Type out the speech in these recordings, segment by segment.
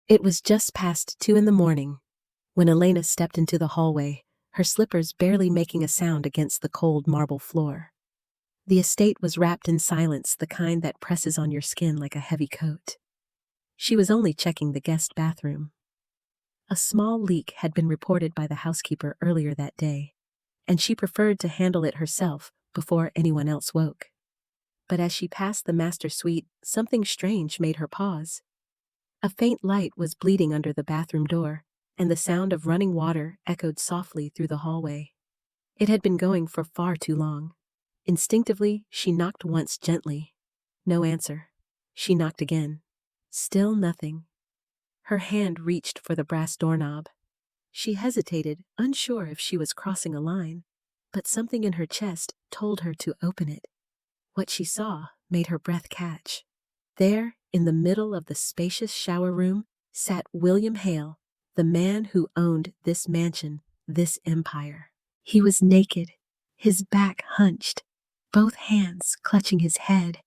It was just past 2 in the morning when Elena stepped into the hallway, her slippers barely making a sound against the cold marble floor. The estate was wrapped in silence, the kind that presses on your skin like a heavy coat. She was only checking the guest bathroom. A small leak had been reported by the housekeeper earlier that day, and she preferred to handle it herself before anyone else woke. But as she passed the master suite, something strange made her pause. A faint light was bleeding under the bathroom door, and the sound of running water echoed softly through the hallway. It had been going for far too long. Instinctively, she knocked once gently. No answer. She knocked again. Still nothing. Her hand reached for the brass doorknob. She hesitated, unsure if she was crossing a line, but something in her chest told her to open it. What she saw made her breath catch. There, in the middle of the spacious shower room, sat William Hale, the man who owned this mansion, this empire. He was naked, his back hunched, both hands clutching his head,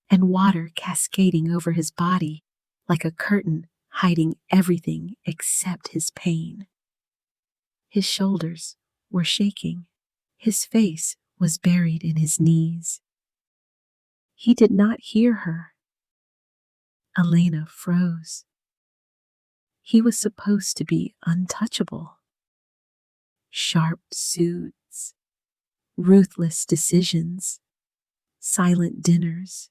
and water cascading over his body like a curtain hiding everything except his pain. His shoulders were shaking. His face was buried in his knees. He did not hear her. Elena froze. He was supposed to be untouchable. Sharp suits, ruthless decisions, silent dinners.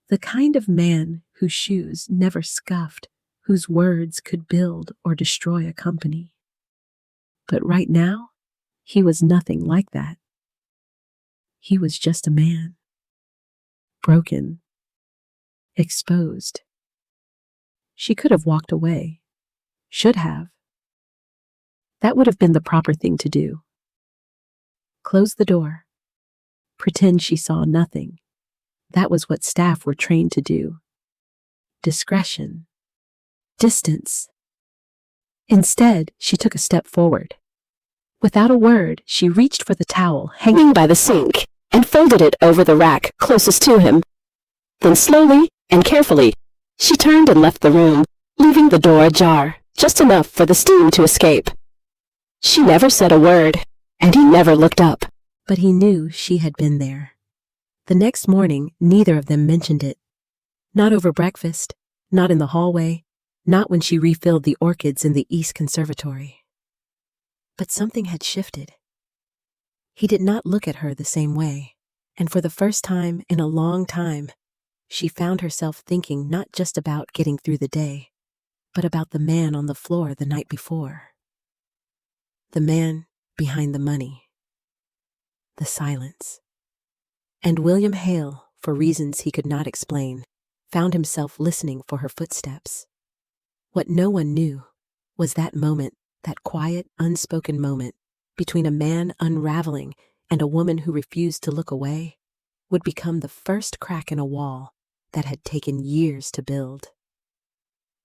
The kind of man whose shoes never scuffed, whose words could build or destroy a company. But right now, he was nothing like that. He was just a man. Broken. Exposed. She could have walked away. Should have. That would have been the proper thing to do. Close the door. Pretend she saw nothing. That was what staff were trained to do. Discretion. Distance. Instead, she took a step forward. Without a word, she reached for the towel hanging by the sink and folded it over the rack closest to him. Then slowly and carefully, she turned and left the room, leaving the door ajar, just enough for the steam to escape. She never said a word, and he never looked up. But he knew she had been there. The next morning, neither of them mentioned it. Not over breakfast, not in the hallway, not when she refilled the orchids in the East Conservatory. But something had shifted. He did not look at her the same way, and for the first time in a long time, she found herself thinking not just about getting through the day, but about the man on the floor the night before. The man behind the money. The silence. And William Hale, for reasons he could not explain, found himself listening for her footsteps. What no one knew was that moment, that quiet, unspoken moment, between a man unraveling and a woman who refused to look away, would become the first crack in a wall that had taken years to build.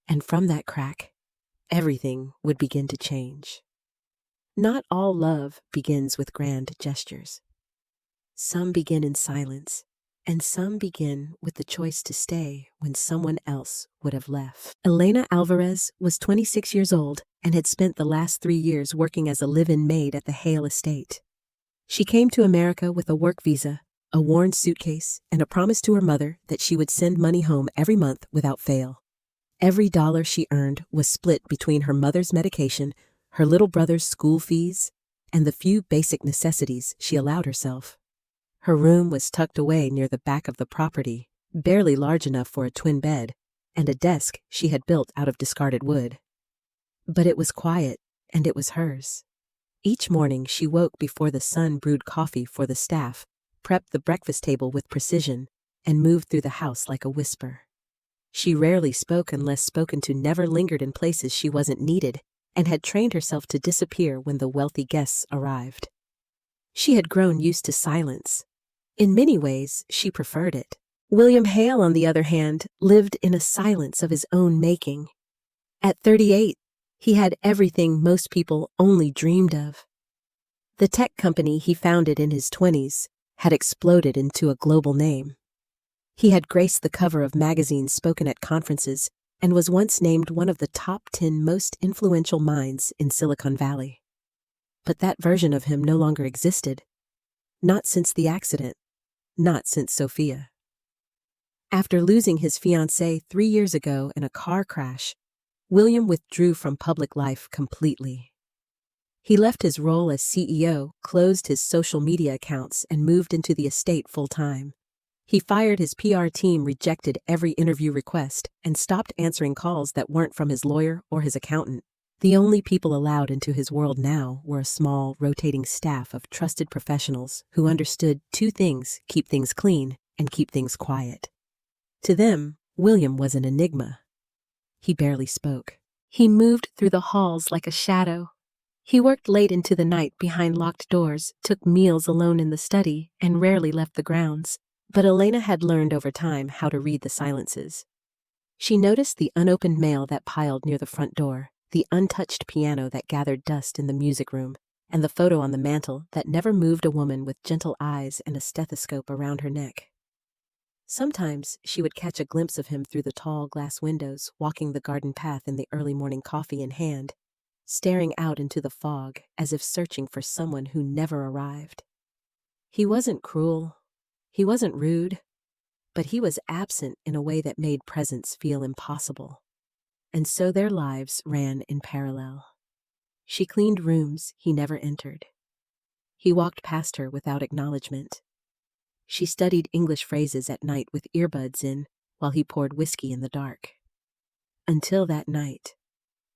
And from that crack, everything would begin to change. Not all love begins with grand gestures. Some begin in silence, and some begin with the choice to stay when someone else would have left. Elena Alvarez was 26 years old and had spent the last 3 years working as a live-in maid at the Hale estate. She came to America with a work visa, a worn suitcase, and a promise to her mother that she would send money home every month without fail. Every dollar she earned was split between her mother's medication, her little brother's school fees, and the few basic necessities she allowed herself. Her room was tucked away near the back of the property, barely large enough for a twin bed, and a desk she had built out of discarded wood. But it was quiet, and it was hers. Each morning she woke before the sun brewed coffee for the staff, prepped the breakfast table with precision, and moved through the house like a whisper. She rarely spoke unless spoken to, never lingered in places she wasn't needed, and had trained herself to disappear when the wealthy guests arrived. She had grown used to silence. In many ways, she preferred it. William Hale, on the other hand, lived in a silence of his own making. At 38, he had everything most people only dreamed of. The tech company he founded in his 20s had exploded into a global name. He had graced the cover of magazines spoken at conferences, and was once named one of the top 10 most influential minds in Silicon Valley. But that version of him no longer existed. Not since the accident. Not since Sophia. After losing his fiancée 3 years ago in a car crash, William withdrew from public life completely. He left his role as CEO, closed his social media accounts, and moved into the estate full-time. He fired his PR team, rejected every interview request, and stopped answering calls that weren't from his lawyer or his accountant. The only people allowed into his world now were a small, rotating staff of trusted professionals who understood 2 things: keep things clean and keep things quiet. To them, William was an enigma. He barely spoke. He moved through the halls like a shadow. He worked late into the night behind locked doors, took meals alone in the study, and rarely left the grounds. But Elena had learned over time how to read the silences. She noticed the unopened mail that piled near the front door, the untouched piano that gathered dust in the music room, and the photo on the mantel that never moved, a woman with gentle eyes and a stethoscope around her neck. Sometimes she would catch a glimpse of him through the tall glass windows, walking the garden path in the early morning, coffee in hand, staring out into the fog as if searching for someone who never arrived. He wasn't cruel. He wasn't rude. But he was absent in a way that made presence feel impossible. And so their lives ran in parallel. She cleaned rooms he never entered. He walked past her without acknowledgement. She studied English phrases at night with earbuds in while he poured whiskey in the dark. Until that night.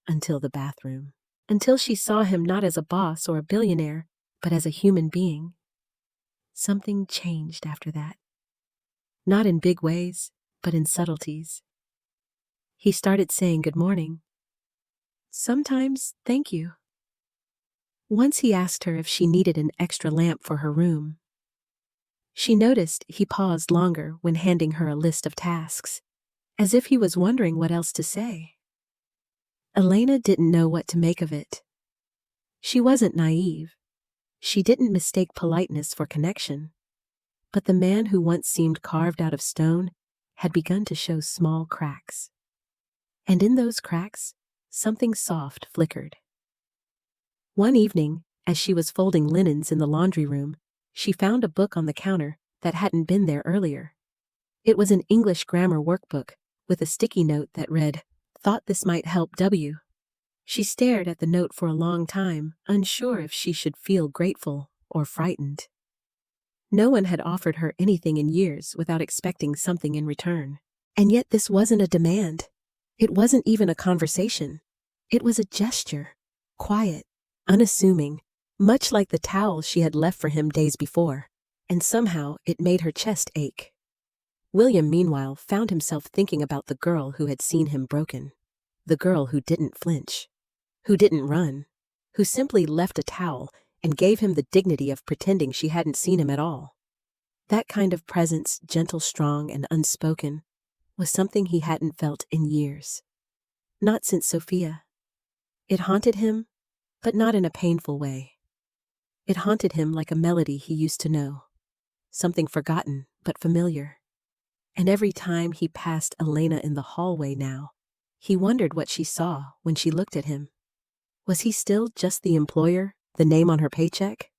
Until the bathroom. Until she saw him not as a boss or a billionaire, but as a human being. Something changed after that. Not in big ways, but in subtleties. He started saying good morning. Sometimes, thank you. Once he asked her if she needed an extra lamp for her room. She noticed he paused longer when handing her a list of tasks, as if he was wondering what else to say. Elena didn't know what to make of it. She wasn't naive. She didn't mistake politeness for connection. But the man who once seemed carved out of stone had begun to show small cracks. And in those cracks, something soft flickered. One evening, as she was folding linens in the laundry room, she found a book on the counter that hadn't been there earlier. It was an English grammar workbook with a sticky note that read, "Thought this might help W." She stared at the note for a long time, unsure if she should feel grateful or frightened. No one had offered her anything in years without expecting something in return. And yet this wasn't a demand. It wasn't even a conversation. It was a gesture, quiet, unassuming, much like the towel she had left for him days before, and somehow it made her chest ache. William, meanwhile, found himself thinking about the girl who had seen him broken. The girl who didn't flinch, who didn't run, who simply left a towel and gave him the dignity of pretending she hadn't seen him at all. That kind of presence, gentle, strong, and unspoken, was something he hadn't felt in years. Not since Sophia. It haunted him, but not in a painful way. It haunted him like a melody he used to know, something forgotten but familiar. And every time he passed Elena in the hallway now, he wondered what she saw when she looked at him. Was he still just the employer, the name on her paycheck?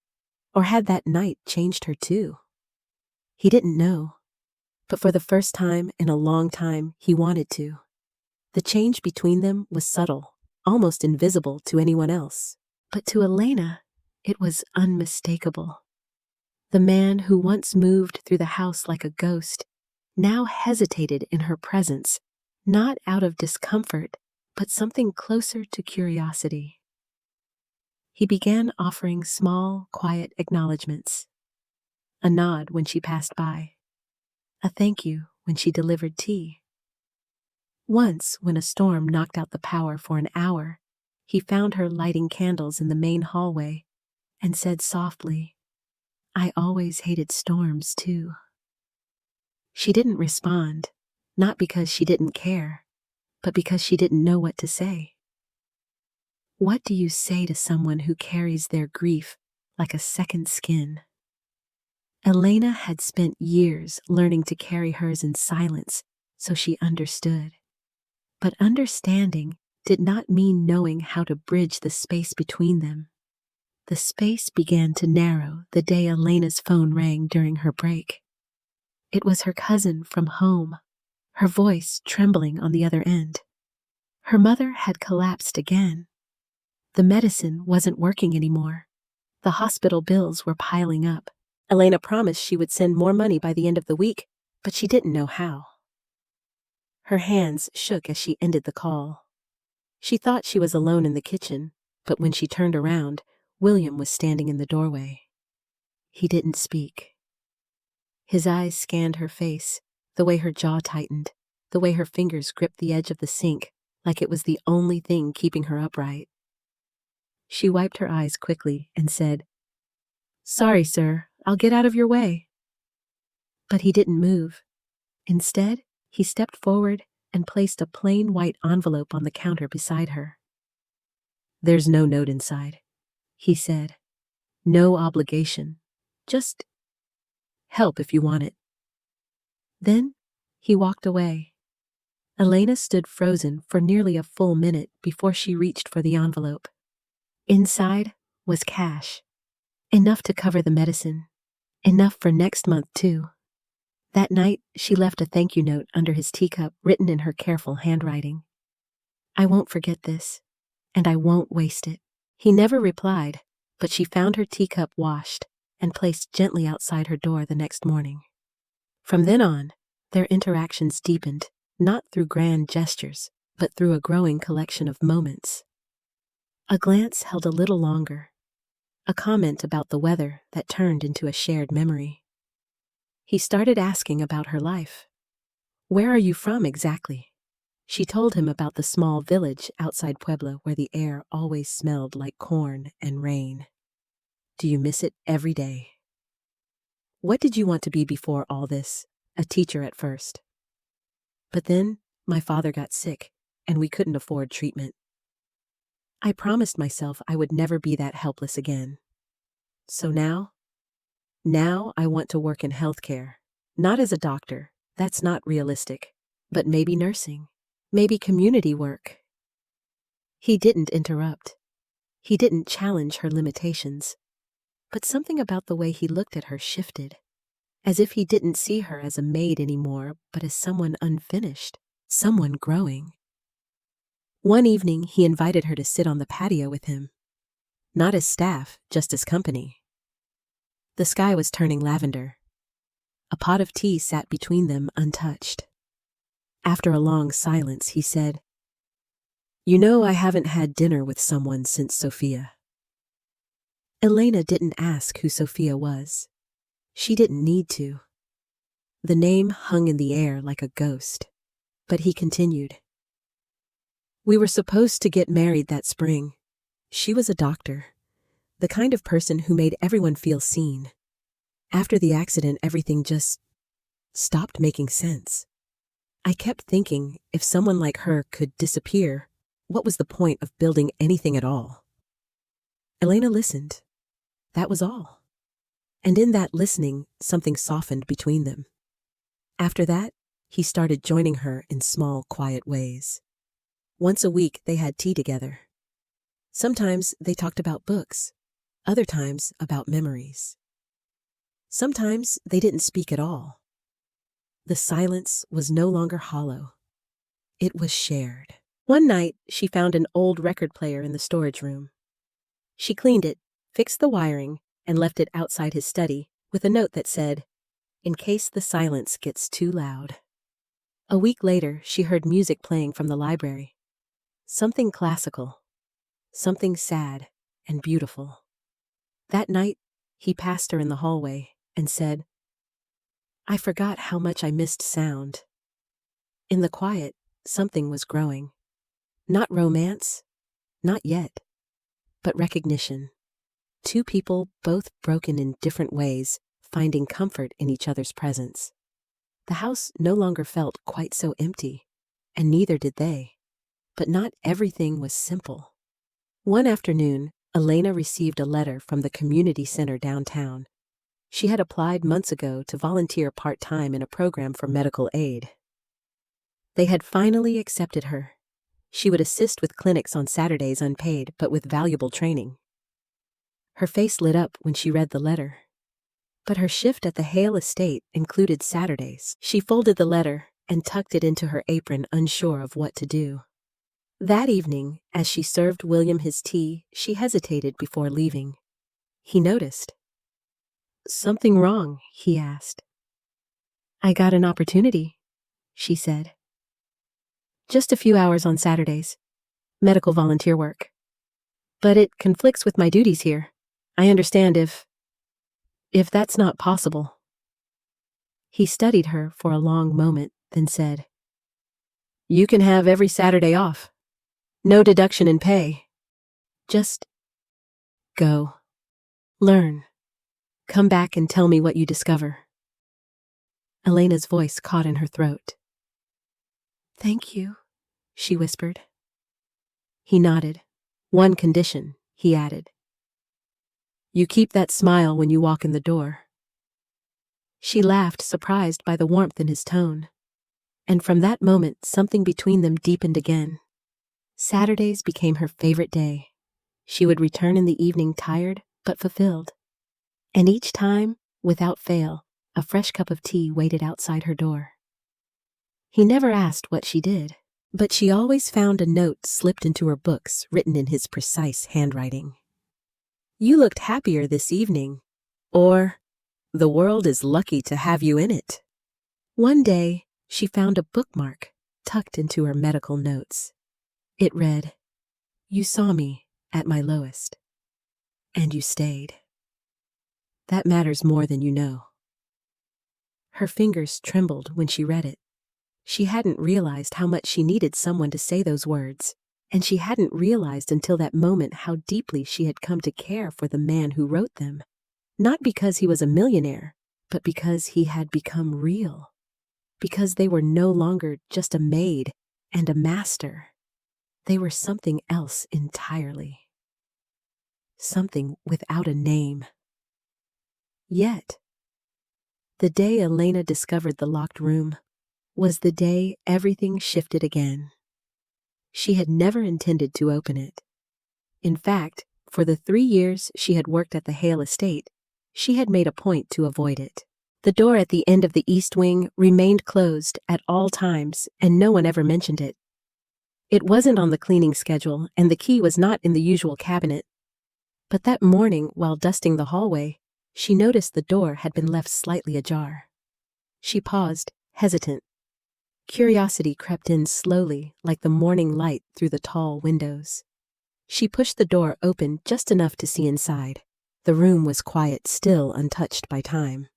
Or had that night changed her too? He didn't know. But for the first time in a long time, he wanted to. The change between them was subtle, almost invisible to anyone else. But to Elena, it was unmistakable. The man who once moved through the house like a ghost now hesitated in her presence, not out of discomfort, but something closer to curiosity. He began offering small, quiet acknowledgments. A nod when she passed by. A thank you when she delivered tea. Once, when a storm knocked out the power for an hour, he found her lighting candles in the main hallway and said softly, "I always hated storms, too." She didn't respond, not because she didn't care, but because she didn't know what to say. What do you say to someone who carries their grief like a second skin? Elena had spent years learning to carry hers in silence, so she understood. But understanding did not mean knowing how to bridge the space between them. The space began to narrow the day Elena's phone rang during her break. It was her cousin from home, her voice trembling on the other end. Her mother had collapsed again. The medicine wasn't working anymore. The hospital bills were piling up. Elena promised she would send more money by the end of the week, but she didn't know how. Her hands shook as she ended the call. She thought she was alone in the kitchen, but when she turned around, William was standing in the doorway. He didn't speak. His eyes scanned her face, the way her jaw tightened, the way her fingers gripped the edge of the sink, like it was the only thing keeping her upright. She wiped her eyes quickly and said, "Sorry, sir, I'll get out of your way." But he didn't move. Instead, he stepped forward and placed a plain white envelope on the counter beside her. "There's no note inside," he said. "No obligation. Just help if you want it." Then he walked away. Elena stood frozen for nearly a full minute before she reached for the envelope. Inside was cash. Enough to cover the medicine. Enough for next month, too. That night, she left a thank you note under his teacup written in her careful handwriting. "I won't forget this, and I won't waste it." He never replied, but she found her teacup washed and placed gently outside her door the next morning. From then on, their interactions deepened, not through grand gestures, but through a growing collection of moments. A glance held a little longer. A comment about the weather that turned into a shared memory. He started asking about her life. "Where are you from exactly?" She told him about the small village outside Puebla where the air always smelled like corn and rain. "Do you miss it every day?" "What did you want to be before all this?" "A teacher at first. But then my father got sick and we couldn't afford treatment. I promised myself I would never be that helpless again. So now I want to work in healthcare. Not as a doctor, that's not realistic, but maybe nursing, maybe community work." He didn't interrupt. He didn't challenge her limitations. But something about the way he looked at her shifted, as if he didn't see her as a maid anymore, but as someone unfinished, someone growing. One evening, he invited her to sit on the patio with him. Not as staff, just as company. The sky was turning lavender. A pot of tea sat between them untouched. After a long silence, he said, "You know, I haven't had dinner with someone since Sophia." Elena didn't ask who Sophia was. She didn't need to. The name hung in the air like a ghost. But he continued. "We were supposed to get married that spring. She was a doctor, the kind of person who made everyone feel seen. After the accident, everything just stopped making sense. I kept thinking, if someone like her could disappear, what was the point of building anything at all?" Elena listened. That was all. And in that listening, something softened between them. After that, he started joining her in small, quiet ways. Once a week, they had tea together. Sometimes they talked about books, other times about memories. Sometimes they didn't speak at all. The silence was no longer hollow. It was shared. One night, she found an old record player in the storage room. She cleaned it, fixed the wiring, and left it outside his study with a note that said, "In case the silence gets too loud." A week later, she heard music playing from the library. Something classical, something sad and beautiful. That night, he passed her in the hallway and said, "I forgot how much I missed sound." In the quiet, something was growing. Not romance, not yet, but recognition. Two people, both broken in different ways, finding comfort in each other's presence. The house no longer felt quite so empty, and neither did they. But not everything was simple. One afternoon, Elena received a letter from the community center downtown. She had applied months ago to volunteer part-time in a program for medical aid. They had finally accepted her, She would assist with clinics on Saturdays unpaid but with valuable training. Her face lit up when she read the letter. But her shift at the Hale estate included Saturdays. She folded the letter and tucked it into her apron, unsure of what to do. That evening, as she served William his tea, she hesitated before leaving. He noticed. "Something wrong?" he asked. "I got an opportunity," she said. "Just a few hours on Saturdays. Medical volunteer work. But it conflicts with my duties here. I understand if that's not possible." He studied her for a long moment, then said, "You can have every Saturday off. No deduction in pay. Just go. Learn. Come back and tell me what you discover." Elena's voice caught in her throat. "Thank you," she whispered. He nodded. "One condition," he added. "You keep that smile when you walk in the door." She laughed, surprised by the warmth in his tone. And from that moment, something between them deepened again. Saturdays became her favorite day. She would return in the evening tired but fulfilled. And each time, without fail, a fresh cup of tea waited outside her door. He never asked what she did, but she always found a note slipped into her books written in his precise handwriting. "You looked happier this evening," or "The world is lucky to have you in it." One day, she found a bookmark tucked into her medical notes. It read, "You saw me at my lowest, and you stayed. That matters more than you know." Her fingers trembled when she read it. She hadn't realized how much she needed someone to say those words, and she hadn't realized until that moment how deeply she had come to care for the man who wrote them. Not because he was a millionaire, but because he had become real. Because they were no longer just a maid and a master. They were something else entirely. Something without a name. Yet, the day Elena discovered the locked room was the day everything shifted again. She had never intended to open it. In fact, for the 3 years she had worked at the Hale estate, she had made a point to avoid it. The door at the end of the east wing remained closed at all times, and no one ever mentioned it. It wasn't on the cleaning schedule, and the key was not in the usual cabinet. But that morning, while dusting the hallway, she noticed the door had been left slightly ajar. She paused, hesitant. Curiosity crept in slowly, like the morning light through the tall windows. She pushed the door open just enough to see inside. The room was quiet, still untouched by time.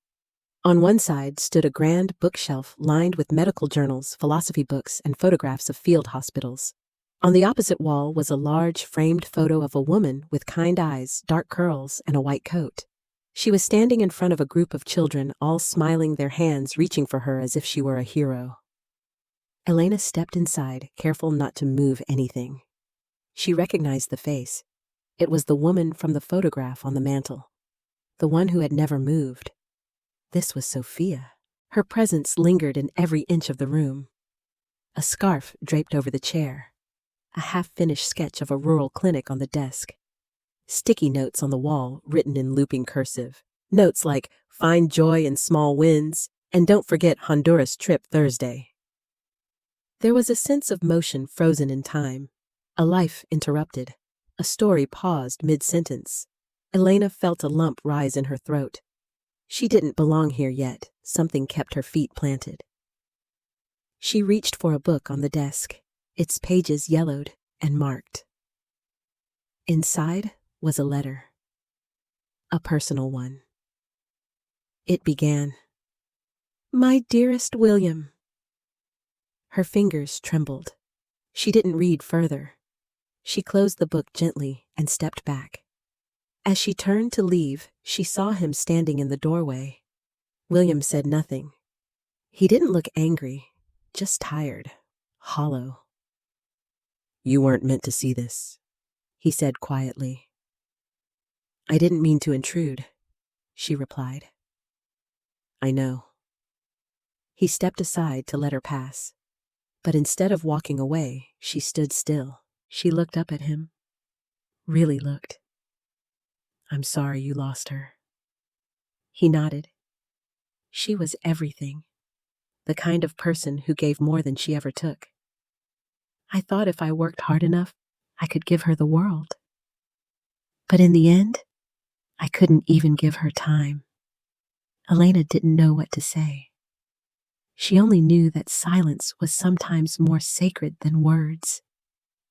On one side stood a grand bookshelf lined with medical journals, philosophy books, and photographs of field hospitals. On the opposite wall was a large framed photo of a woman with kind eyes, dark curls, and a white coat. She was standing in front of a group of children, all smiling, their hands reaching for her as if she were a hero. Elena stepped inside, careful not to move anything. She recognized the face. It was the woman from the photograph on the mantel. The one who had never moved. This was Sophia. Her presence lingered in every inch of the room. A scarf draped over the chair. A half-finished sketch of a rural clinic on the desk. Sticky notes on the wall written in looping cursive. Notes like, "Find joy in small wins," and "Don't forget Honduras trip Thursday." There was a sense of motion frozen in time. A life interrupted. A story paused mid-sentence. Elena felt a lump rise in her throat. She didn't belong here yet. Something kept her feet planted. She reached for a book on the desk, its pages yellowed and marked. Inside was a letter. A personal one. It began, "My dearest William." Her fingers trembled. She didn't read further. She closed the book gently and stepped back. As she turned to leave, she saw him standing in the doorway. William said nothing. He didn't look angry, just tired, hollow. "You weren't meant to see this," he said quietly. "I didn't mean to intrude," she replied. "I know." He stepped aside to let her pass. But instead of walking away, she stood still. She looked up at him. Really looked. I'm sorry you lost her. He nodded. She was everything. The kind of person who gave more than she ever took. I thought if I worked hard enough, I could give her the world. But in the end, I couldn't even give her time. Elena didn't know what to say. She only knew that silence was sometimes more sacred than words.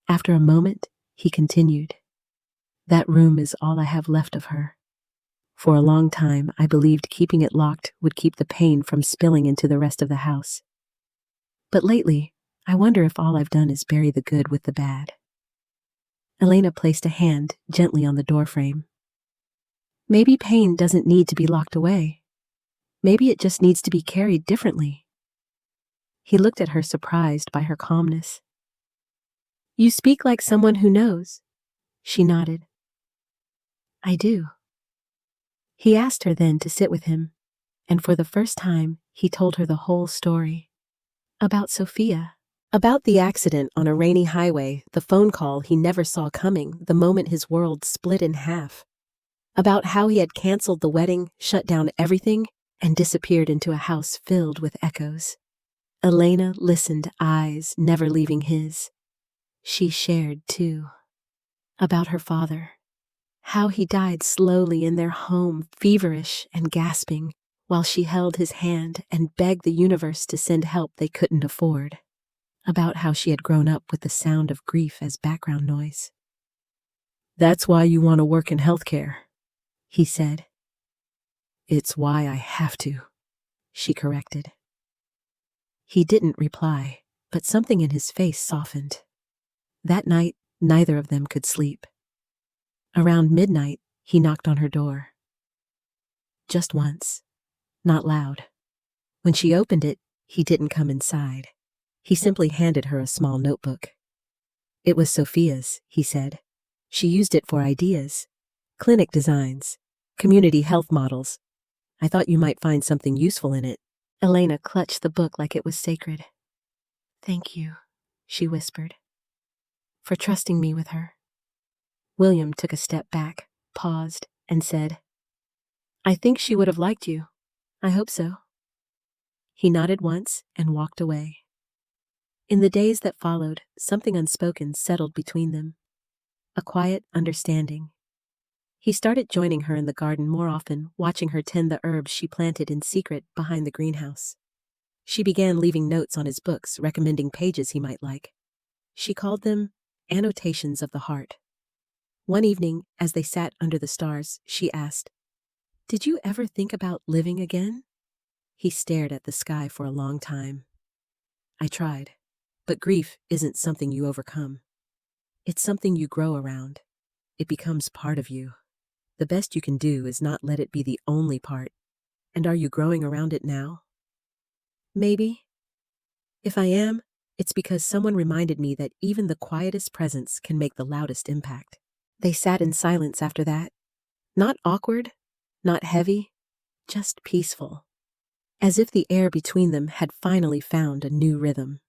After a moment, he continued. That room is all I have left of her. For a long time, I believed keeping it locked would keep the pain from spilling into the rest of the house. But lately, I wonder if all I've done is bury the good with the bad. Elena placed a hand gently on the doorframe. Maybe pain doesn't need to be locked away. Maybe it just needs to be carried differently. He looked at her, surprised by her calmness. You speak like someone who knows. She nodded. I do. He asked her then to sit with him, and for the first time, he told her the whole story. About Sophia. About the accident on a rainy highway, the phone call he never saw coming the moment his world split in half. About how he had canceled the wedding, shut down everything, and disappeared into a house filled with echoes. Elena listened, eyes never leaving his. She shared, too. About her father. How he died slowly in their home, feverish and gasping, while she held his hand and begged the universe to send help they couldn't afford. About how she had grown up with the sound of grief as background noise. That's why you want to work in healthcare, he said. It's why I have to, she corrected. He didn't reply, but something in his face softened. That night, neither of them could sleep. Around midnight, he knocked on her door. Just once. Not loud. When she opened it, he didn't come inside. He simply handed her a small notebook. It was Sophia's, he said. She used it for ideas. Clinic designs. Community health models. I thought you might find something useful in it. Elena clutched the book like it was sacred. Thank you, she whispered, for trusting me with her. William took a step back, paused, and said, I think she would have liked you. I hope so. He nodded once and walked away. In the days that followed, something unspoken settled between them. A quiet understanding. He started joining her in the garden more often, watching her tend the herbs she planted in secret behind the greenhouse. She began leaving notes on his books, recommending pages he might like. She called them annotations of the heart. One evening, as they sat under the stars, she asked, Did you ever think about living again? He stared at the sky for a long time. I tried, but grief isn't something you overcome. It's something you grow around. It becomes part of you. The best you can do is not let it be the only part. And are you growing around it now? Maybe. If I am, it's because someone reminded me that even the quietest presence can make the loudest impact. They sat in silence after that. Not awkward, not heavy, just peaceful. As if the air between them had finally found a new rhythm.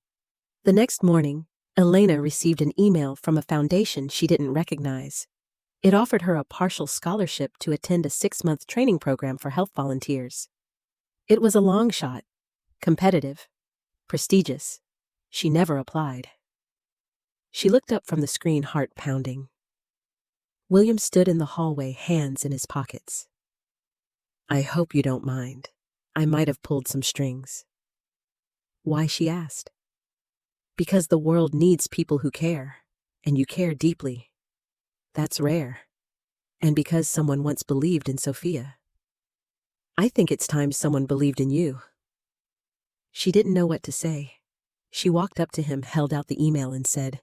The next morning, Elena received an email from a foundation she didn't recognize. It offered her a partial scholarship to attend a 6-month training program for health volunteers. It was a long shot, competitive, prestigious. She never applied. She looked up from the screen, heart pounding. William stood in the hallway, hands in his pockets. I hope you don't mind. I might have pulled some strings. Why, she asked. Because the world needs people who care, and you care deeply. That's rare. And because someone once believed in Sophia. I think it's time someone believed in you. She didn't know what to say. She walked up to him, held out the email, and said,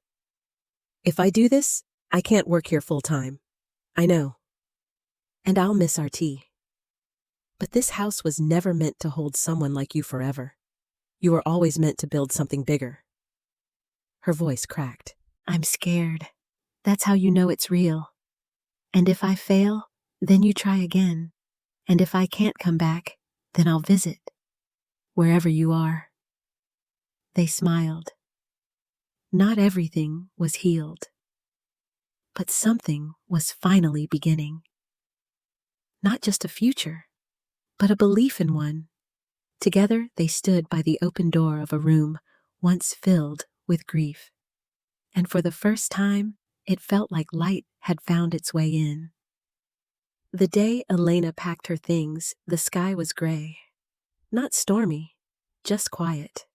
If I do this, I can't work here full-time. I know. And I'll miss our tea. But this house was never meant to hold someone like you forever. You were always meant to build something bigger. Her voice cracked. I'm scared. That's how you know it's real. And if I fail, then you try again. And if I can't come back, then I'll visit. Wherever you are. They smiled. Not everything was healed, but something was finally beginning. Not just a future, but a belief in one. Together they stood by the open door of a room once filled with grief. And for the first time, it felt like light had found its way in. The day Elena packed her things, the sky was gray. Not stormy, just quiet.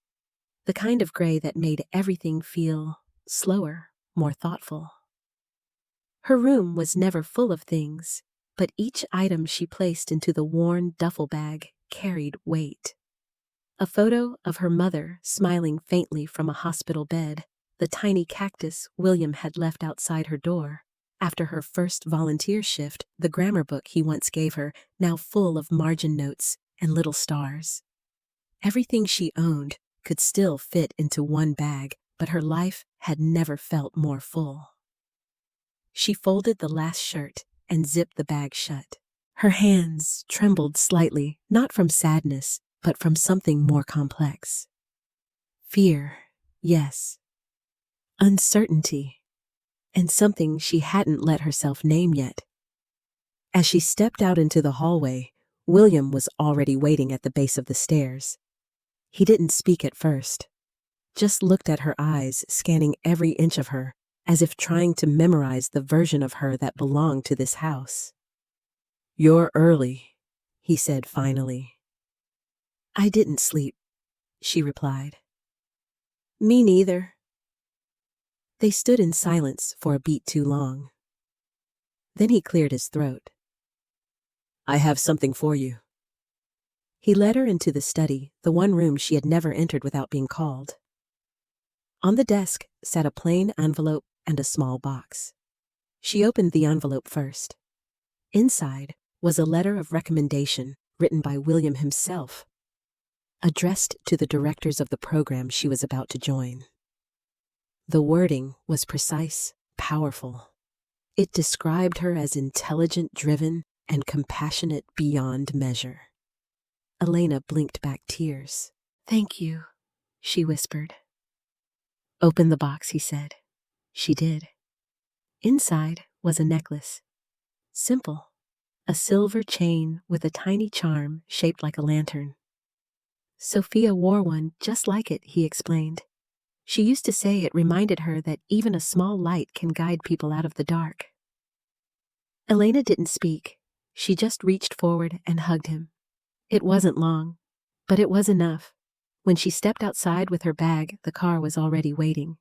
The kind of gray that made everything feel slower, more thoughtful. Her room was never full of things, but each item she placed into the worn duffel bag carried weight. A photo of her mother smiling faintly from a hospital bed, the tiny cactus William had left outside her door. After her first volunteer shift, the grammar book he once gave her, now full of margin notes and little stars. Everything she owned could still fit into one bag, but her life had never felt more full. She folded the last shirt and zipped the bag shut. Her hands trembled slightly, not from sadness, but from something more complex. Fear, yes. Uncertainty, and something she hadn't let herself name yet. As she stepped out into the hallway, William was already waiting at the base of the stairs. He didn't speak at first, just looked at her eyes, scanning every inch of her, as if trying to memorize the version of her that belonged to this house. "You're early," he said finally. "I didn't sleep," she replied. "Me neither." They stood in silence for a beat too long. Then he cleared his throat. "I have something for you." He led her into the study, the one room she had never entered without being called. On the desk sat a plain envelope and a small box. She opened the envelope first. Inside was a letter of recommendation written by William himself, addressed to the directors of the program she was about to join. The wording was precise, powerful. It described her as intelligent, driven, and compassionate beyond measure. Elena blinked back tears. "Thank you," she whispered. "Open the box," he said. She did. Inside was a necklace. Simple. A silver chain with a tiny charm shaped like a lantern. Sophia wore one just like it, he explained. She used to say it reminded her that even a small light can guide people out of the dark. Elena didn't speak. She just reached forward and hugged him. It wasn't long, but it was enough. When she stepped outside with her bag, the car was already waiting.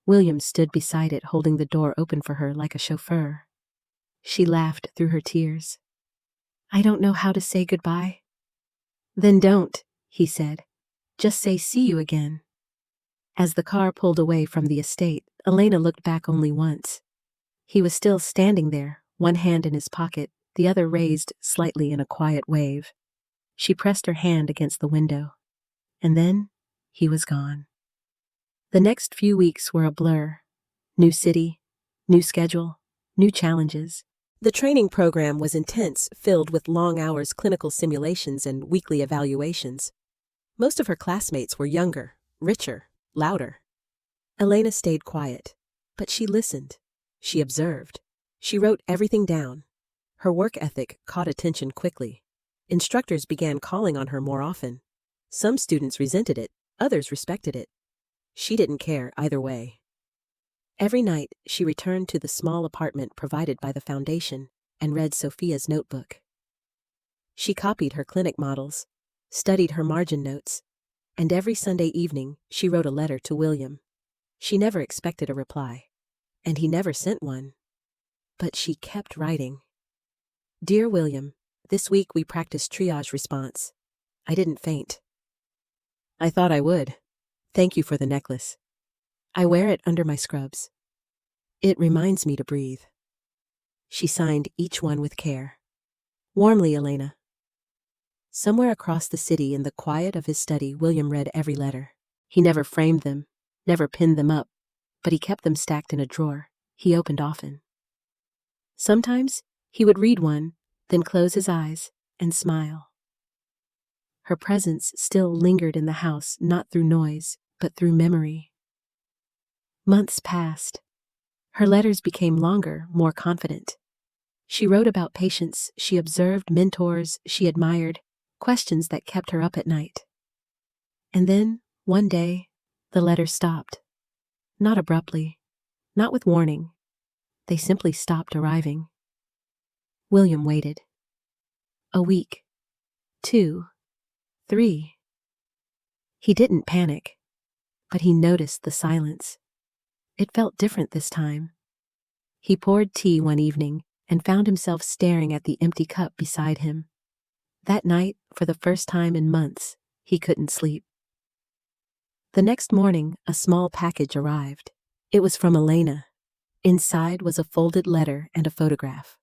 William stood beside it, holding the door open for her like a chauffeur. She laughed through her tears. "I don't know how to say goodbye." "Then don't," he said. "Just say see you again." As the car pulled away from the estate, Elena looked back only once. He was still standing there, one hand in his pocket, the other raised slightly in a quiet wave. She pressed her hand against the window. And then he was gone. The next few weeks were a blur. New city, new schedule, new challenges. The training program was intense, filled with long hours, clinical simulations, and weekly evaluations. Most of her classmates were younger, richer, louder. Elena stayed quiet, but she listened. She observed. She wrote everything down. Her work ethic caught attention quickly. Instructors began calling on her more often. Some students resented it, others respected it. She didn't care either way. Every night, she returned to the small apartment provided by the foundation and read Sophia's notebook. She copied her clinic models, studied her margin notes, and every Sunday evening she wrote a letter to William. She never expected a reply, and he never sent one. But she kept writing. "Dear William, this week we practiced triage response. I didn't faint. I thought I would. Thank you for the necklace. I wear it under my scrubs. It reminds me to breathe." She signed each one with care. "Warmly, Elena." Somewhere across the city, in the quiet of his study, William read every letter. He never framed them, never pinned them up, but he kept them stacked in a drawer. He opened often. Sometimes he would read one, then close his eyes and smile. Her presence still lingered in the house, not through noise, but through memory. Months passed. Her letters became longer, more confident. She wrote about patients she observed, mentors she admired, questions that kept her up at night. And then, one day, the letters stopped. Not abruptly, not with warning. They simply stopped arriving. William waited. A week. 2. 3. He didn't panic, but he noticed the silence. It felt different this time. He poured tea one evening and found himself staring at the empty cup beside him. That night, for the first time in months, he couldn't sleep. The next morning, a small package arrived. It was from Elena. Inside was a folded letter and a photograph.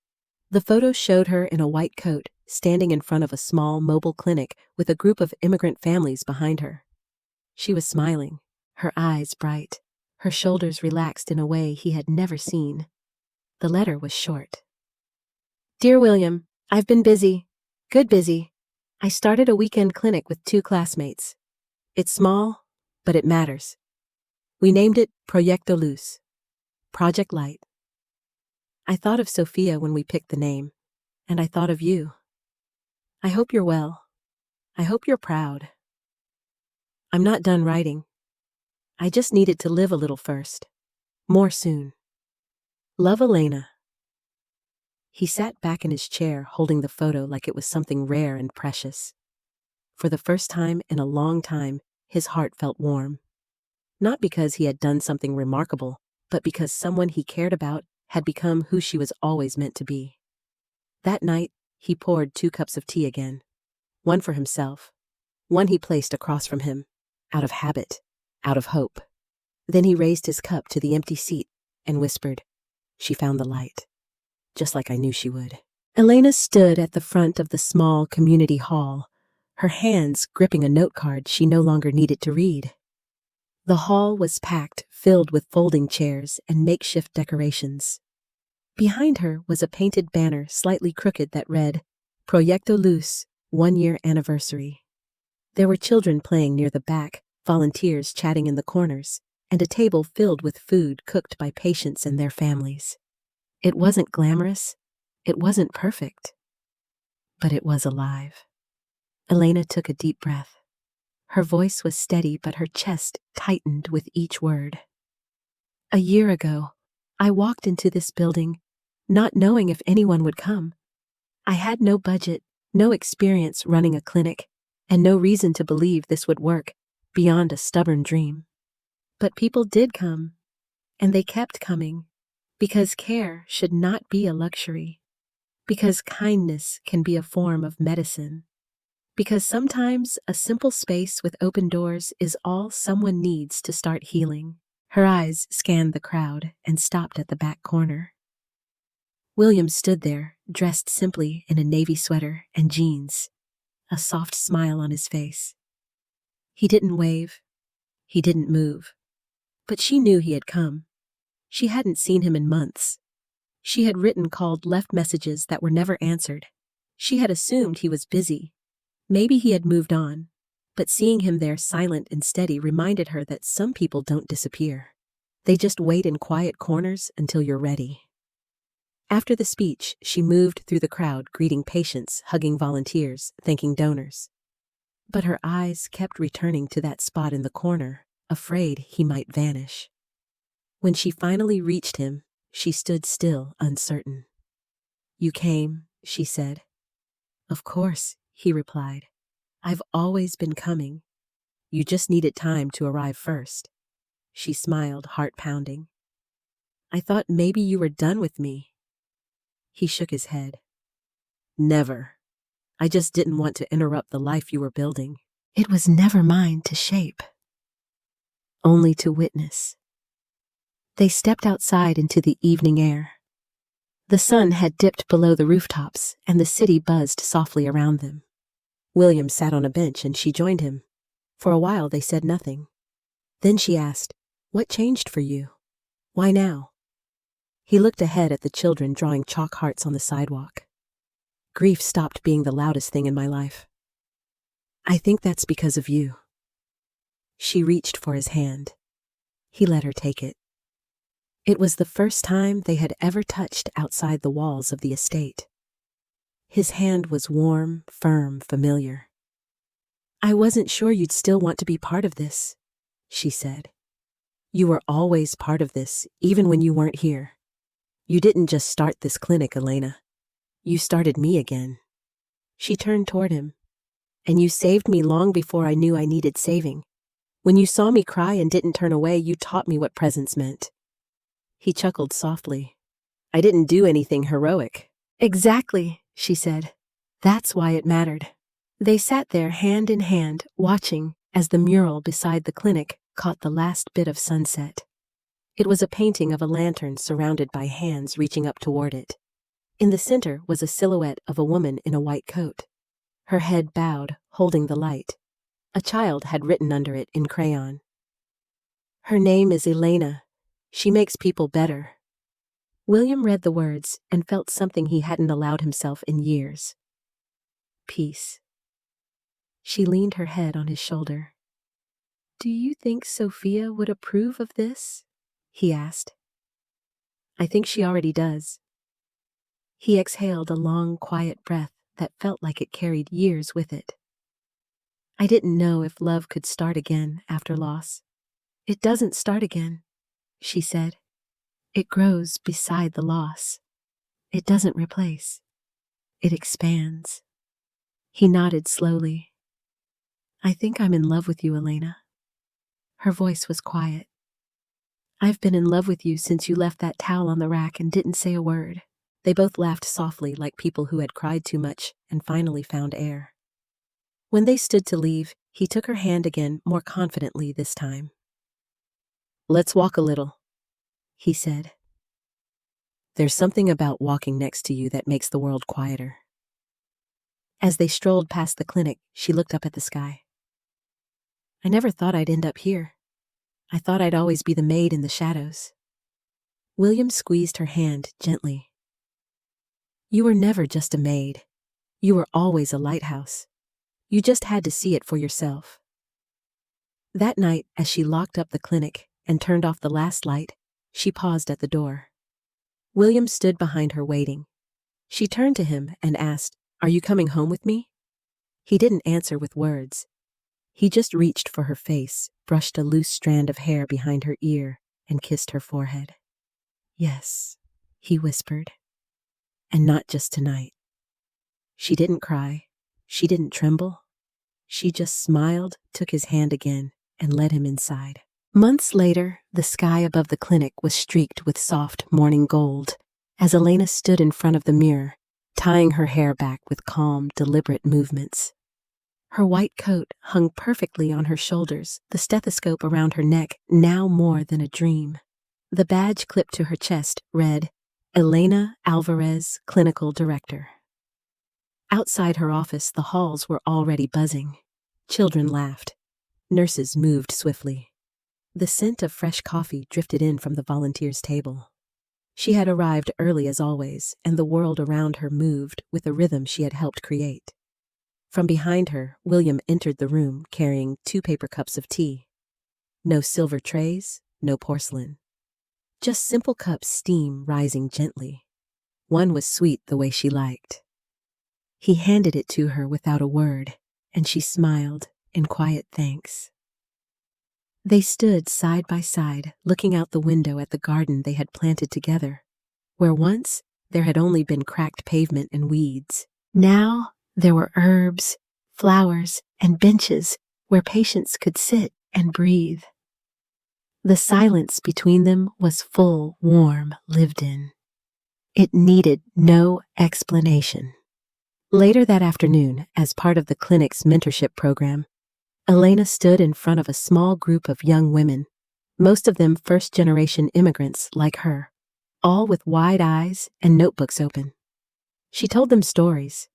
The photo showed her in a white coat, standing in front of a small mobile clinic with a group of immigrant families behind her. She was smiling, her eyes bright, her shoulders relaxed in a way he had never seen. The letter was short. Dear William, I've been busy. Good busy. I started a weekend clinic with 2 classmates. It's small, but it matters. We named it Proyecto Luz. Project Light. I thought of Sophia when we picked the name, and I thought of you. I hope you're well. I hope you're proud. I'm not done writing. I just needed to live a little first. More soon. Love, Elena. He sat back in his chair holding the photo like it was something rare and precious. For the first time in a long time, his heart felt warm. Not because he had done something remarkable, but because someone he cared about had become who she was always meant to be. That night, he poured 2 cups of tea again. One for himself. One he placed across from him, out of habit, out of hope. Then he raised his cup to the empty seat and whispered, "She found the light. Just like I knew she would." Elena stood at the front of the small community hall, her hands gripping a note card she no longer needed to read. The hall was packed, filled with folding chairs and makeshift decorations. Behind her was a painted banner slightly crooked that read, Proyecto Luz, 1-year anniversary. There were children playing near the back, volunteers chatting in the corners, and a table filled with food cooked by patients and their families. It wasn't glamorous, it wasn't perfect, but it was alive. Elena took a deep breath. Her voice was steady, but her chest tightened with each word. A year ago, I walked into this building, not knowing if anyone would come. I had no budget, no experience running a clinic, and no reason to believe this would work beyond a stubborn dream. But people did come, and they kept coming, because care should not be a luxury, because kindness can be a form of medicine. Because sometimes a simple space with open doors is all someone needs to start healing. Her eyes scanned the crowd and stopped at the back corner. William stood there, dressed simply in a navy sweater and jeans, a soft smile on his face. He didn't wave. He didn't move. But she knew he had come. She hadn't seen him in months. She had called, left messages that were never answered. She had assumed he was busy. Maybe he had moved on, but seeing him there silent and steady reminded her that some people don't disappear. They just wait in quiet corners until you're ready. After the speech, she moved through the crowd, greeting patients, hugging volunteers, thanking donors. But her eyes kept returning to that spot in the corner, afraid he might vanish. When she finally reached him, she stood still, uncertain. "You came," she said. "Of course," he replied. "I've always been coming. You just needed time to arrive first." She smiled, heart pounding. "I thought maybe you were done with me." He shook his head. "Never. I just didn't want to interrupt the life you were building. It was never mine to shape, only to witness." They stepped outside into the evening air. The sun had dipped below the rooftops, and the city buzzed softly around them. William sat on a bench and she joined him. For a while they said nothing. Then she asked, "What changed for you? Why now?" He looked ahead at the children drawing chalk hearts on the sidewalk. "Grief stopped being the loudest thing in my life. I think that's because of you." She reached for his hand. He let her take it. It was the first time they had ever touched outside the walls of the estate. His hand was warm, firm, familiar. "I wasn't sure you'd still want to be part of this," she said. "You were always part of this, even when you weren't here. You didn't just start this clinic, Elena. You started me again." She turned toward him. "And you saved me long before I knew I needed saving. When you saw me cry and didn't turn away, you taught me what presence meant." He chuckled softly. "I didn't do anything heroic." "Exactly," she said. "That's why it mattered." They sat there hand in hand, watching as the mural beside the clinic caught the last bit of sunset. It was a painting of a lantern surrounded by hands reaching up toward it. In the center was a silhouette of a woman in a white coat. Her head bowed, holding the light. A child had written under it in crayon. "Her name is Elena. She makes people better." William read the words and felt something he hadn't allowed himself in years. Peace. She leaned her head on his shoulder. "Do you think Sophia would approve of this?" he asked. "I think she already does." He exhaled a long, quiet breath that felt like it carried years with it. "I didn't know if love could start again after loss." "It doesn't start again," she said. "It grows beside the loss. It doesn't replace. It expands." He nodded slowly. "I think I'm in love with you, Elena." Her voice was quiet. "I've been in love with you since you left that towel on the rack and didn't say a word." They both laughed softly like people who had cried too much and finally found air. When they stood to leave, he took her hand again, more confidently this time. "Let's walk a little," he said. "There's something about walking next to you that makes the world quieter." As they strolled past the clinic, she looked up at the sky. "I never thought I'd end up here. I thought I'd always be the maid in the shadows." William squeezed her hand gently. "You were never just a maid. You were always a lighthouse. You just had to see it for yourself." That night, as she locked up the clinic and turned off the last light, she paused at the door. William stood behind her waiting. She turned to him and asked, "Are you coming home with me?" He didn't answer with words. He just reached for her face, brushed a loose strand of hair behind her ear, and kissed her forehead. "Yes," he whispered. "And not just tonight." She didn't cry. She didn't tremble. She just smiled, took his hand again, and led him inside. Months later, the sky above the clinic was streaked with soft morning gold as Elena stood in front of the mirror, tying her hair back with calm, deliberate movements. Her white coat hung perfectly on her shoulders, the stethoscope around her neck now more than a dream. The badge clipped to her chest read, "Elena Alvarez, Clinical Director." Outside her office, the halls were already buzzing. Children laughed. Nurses moved swiftly. The scent of fresh coffee drifted in from the volunteers' table. She had arrived early as always, and the world around her moved with a rhythm she had helped create. From behind her, William entered the room carrying 2 paper cups of tea. No silver trays, no porcelain. Just simple cups, steam rising gently. One was sweet the way she liked. He handed it to her without a word, and she smiled in quiet thanks. They stood side by side, looking out the window at the garden they had planted together, where once there had only been cracked pavement and weeds. Now there were herbs, flowers, and benches where patients could sit and breathe. The silence between them was full, warm, lived in. It needed no explanation. Later that afternoon, as part of the clinic's mentorship program, Elena stood in front of a small group of young women, most of them first-generation immigrants like her, all with wide eyes and notebooks open. She told them stories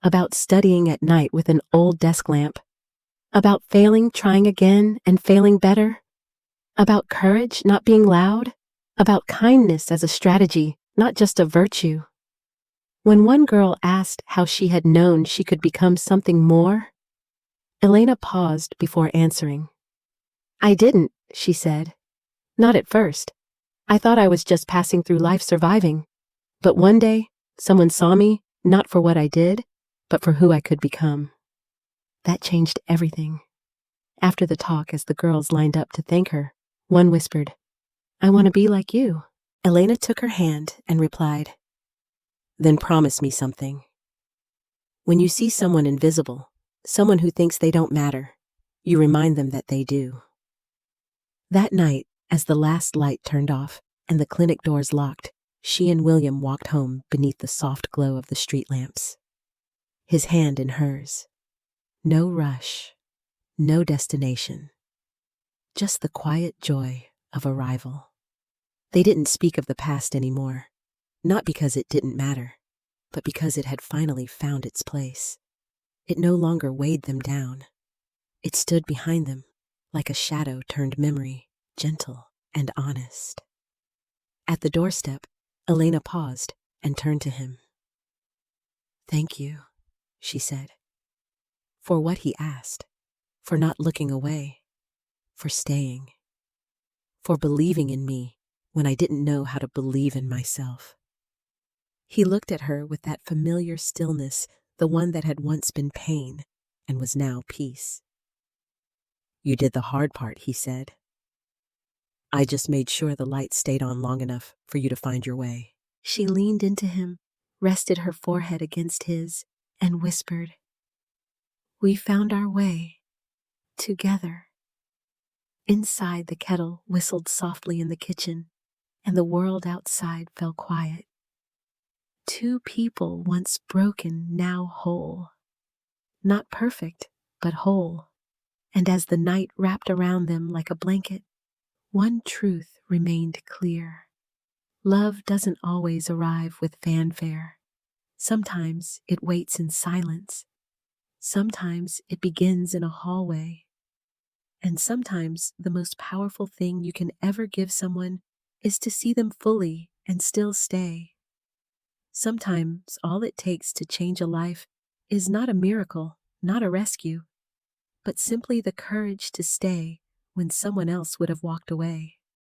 about studying at night with an old desk lamp, about failing, trying again, and failing better, about courage not being loud, about kindness as a strategy, not just a virtue. When one girl asked how she had known she could become something more, Elena paused before answering. "I didn't," she said. "Not at first. I thought I was just passing through life surviving. But one day, someone saw me, not for what I did, but for who I could become. That changed everything. After the talk, as the girls lined up to thank her, one whispered, "I want to be like you." Elena took her hand and replied, "Then promise me something. When you see someone invisible, someone who thinks they don't matter, you remind them that they do." That night, as the last light turned off and the clinic doors locked, she and William walked home beneath the soft glow of the street lamps. His hand in hers. No rush, no destination. Just the quiet joy of arrival. They didn't speak of the past anymore, not because it didn't matter, but because it had finally found its place. It no longer weighed them down. It stood behind them, like a shadow turned memory, gentle and honest. At the doorstep, Elena paused and turned to him. "Thank you," she said, "for what he asked, for not looking away, for staying, for believing in me when I didn't know how to believe in myself." He looked at her with that familiar stillness, the one that had once been pain and was now peace. "You did the hard part," he said. "I just made sure the light stayed on long enough for you to find your way." She leaned into him, rested her forehead against his, and whispered, "We found our way, together." Inside, the kettle whistled softly in the kitchen, and the world outside fell quiet. Two people once broken, now whole. Not perfect, but whole. And as the night wrapped around them like a blanket, one truth remained clear. Love doesn't always arrive with fanfare. Sometimes it waits in silence. Sometimes it begins in a hallway. And sometimes the most powerful thing you can ever give someone is to see them fully and still stay. Sometimes all it takes to change a life is not a miracle, not a rescue, but simply the courage to stay when someone else would have walked away.